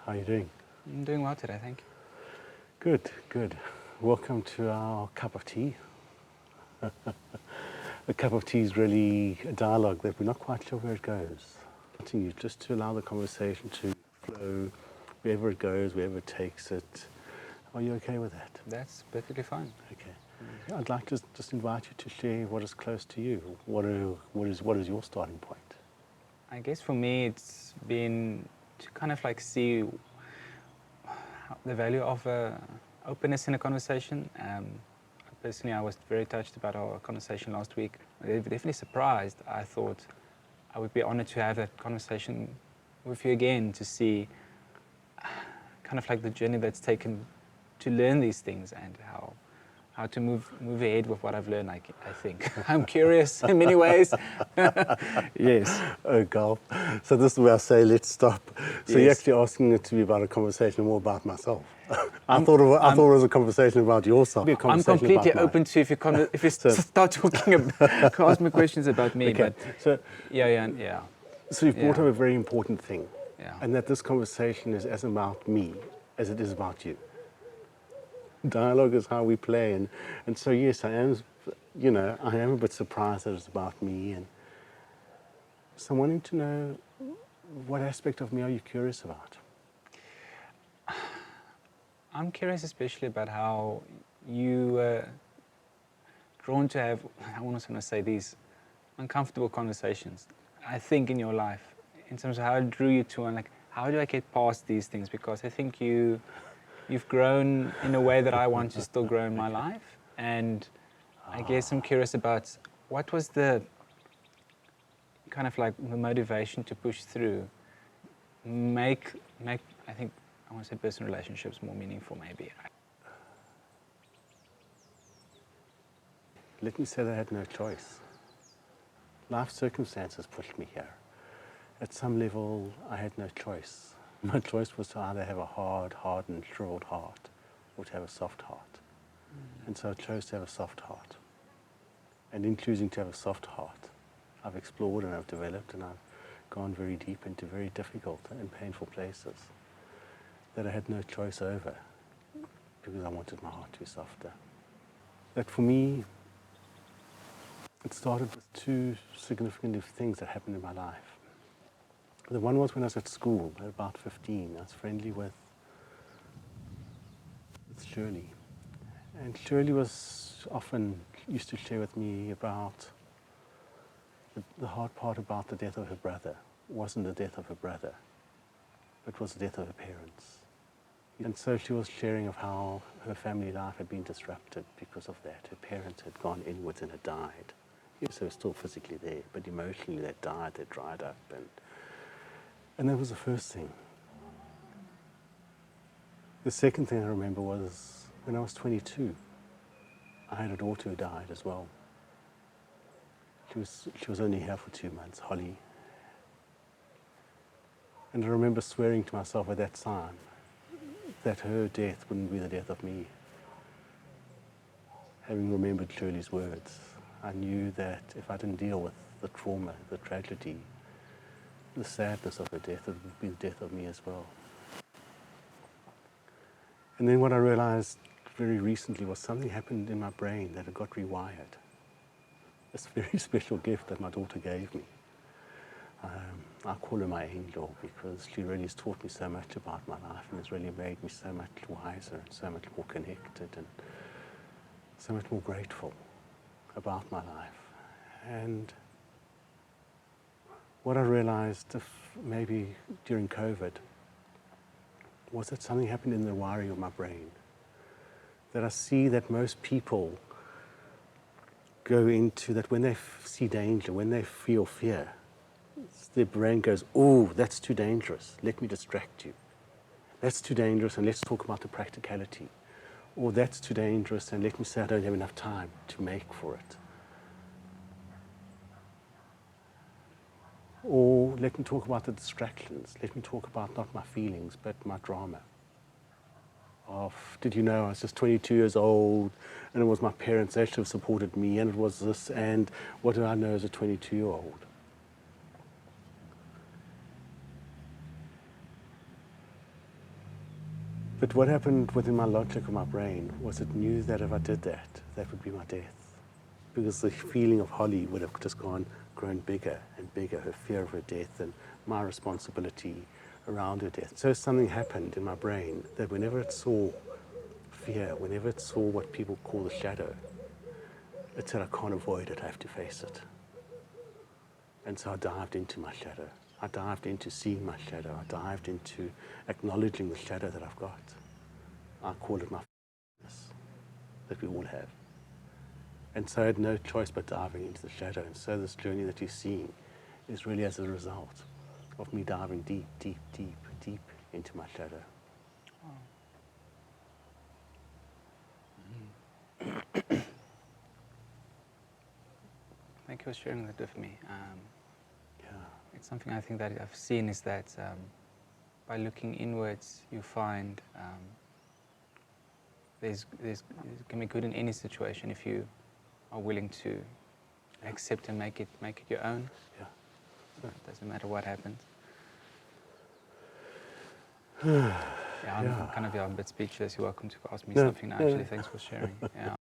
How are you doing? I'm doing well today, thank you. Good, good. Welcome to our cup of tea. A cup of tea is really a dialogue that we're not quite sure where it goes. Continue just to allow the conversation to flow wherever it goes, wherever it takes it. Are you okay with that? That's perfectly fine. Okay. Yeah, I'd like to just invite you to share what is close to you. What is your starting point? I guess for me it's been to kind of like see the value of openness in a conversation. Personally, I was very touched about our conversation last week. I was definitely surprised. I thought I would be honored to have that conversation with you again to see kind of like the journey that's taken to learn these things and how to move ahead with what I've learned, I think. I'm curious in many ways. Yes. Oh, God. So this is where I say, let's stop. So Yes. you're actually asking it to be about a conversation more about myself. I thought it was a conversation about yourself. I'm completely open to if you start talking about, ask me questions about me. Okay. But So yeah. So you've brought Yeah. up a very important thing, Yeah. and that this conversation is as about me as it is about you. Dialogue is how we play, and so yes, I am a bit surprised that it's about me, and so I'm wanting to know what aspect of me are you curious about? I'm curious especially about how you were drawn to have, I want to say, these uncomfortable conversations, I think, in your life, in terms of how it drew you to, and like, how do I get past these things? Because I think you've grown in a way that I want to still grow in my life. And I guess I'm curious about what was the kind of like the motivation to push through, make I think, I want to say personal relationships more meaningful maybe. Let me say that I had no choice. Life circumstances pushed me here. At some level, I had no choice. My choice was to either have a hard, hardened, shriveled heart, or to have a soft heart. And so I chose to have a soft heart. And in choosing to have a soft heart, I've explored and I've developed and I've gone very deep into very difficult and painful places that I had no choice over because I wanted my heart to be softer. That for me, it started with two significant things that happened in my life. The one was when I was at school, at about 15. I was friendly with Shirley. And Shirley was often used to share with me about the hard part about the death of her brother. It wasn't the death of her brother, it was the death of her parents. And so she was sharing of how her family life had been disrupted because of that. Her parents had gone inwards and had died. Yes, they were still physically there, but emotionally they died, they dried up. And that was the first thing. The second thing I remember was when I was 22, I had a daughter who died as well. She was only here for 2 months, Holly. And I remember swearing to myself at that time that her death wouldn't be the death of me. Having remembered Shirley's words, I knew that if I didn't deal with the trauma, the tragedy, the sadness of her death, it would be the death of me as well. And then what I realized very recently was something happened in my brain that it got rewired. This very special gift that my daughter gave me. I call her my angel because she really has taught me so much about my life and has really made me so much wiser and so much more connected and so much more grateful about my life. And what I realized maybe during COVID was that something happened in the wiring of my brain. That I see that most people go into that when they see danger, when they feel fear, their brain goes, oh, that's too dangerous, let me distract you. That's too dangerous and let's talk about the practicality. Or that's too dangerous and let me say I don't have enough time to make for it. Or let me talk about the distractions. Let me talk about not my feelings, but my drama. Did you know I was just 22 years old and it was my parents that should have supported me and it was this and what did I know as a 22-year-old? But what happened within my logic of my brain was it knew that if I did that, that would be my death. Because the feeling of Holly would have just grown bigger and bigger, her fear of her death and my responsibility around her death. So something happened in my brain that whenever it saw fear, whenever it saw what people call the shadow, it said, I can't avoid it, I have to face it. And so I dived into my shadow. I dived into seeing my shadow. I dived into acknowledging the shadow that I've got. I call it my that we all have. And so I had no choice but diving into the shadow. And so this journey that you're seeing is really as a result of me diving deep, deep, deep, deep into my shadow. Thank you for sharing that with me. Yeah. It's something I think that I've seen is that by looking inwards, you find it can be good in any situation if you are willing to accept and make it your own. Yeah. So it doesn't matter what happens. I'm kind of a bit speechless. You're welcome to ask me something now, actually. Thanks for sharing. Yeah,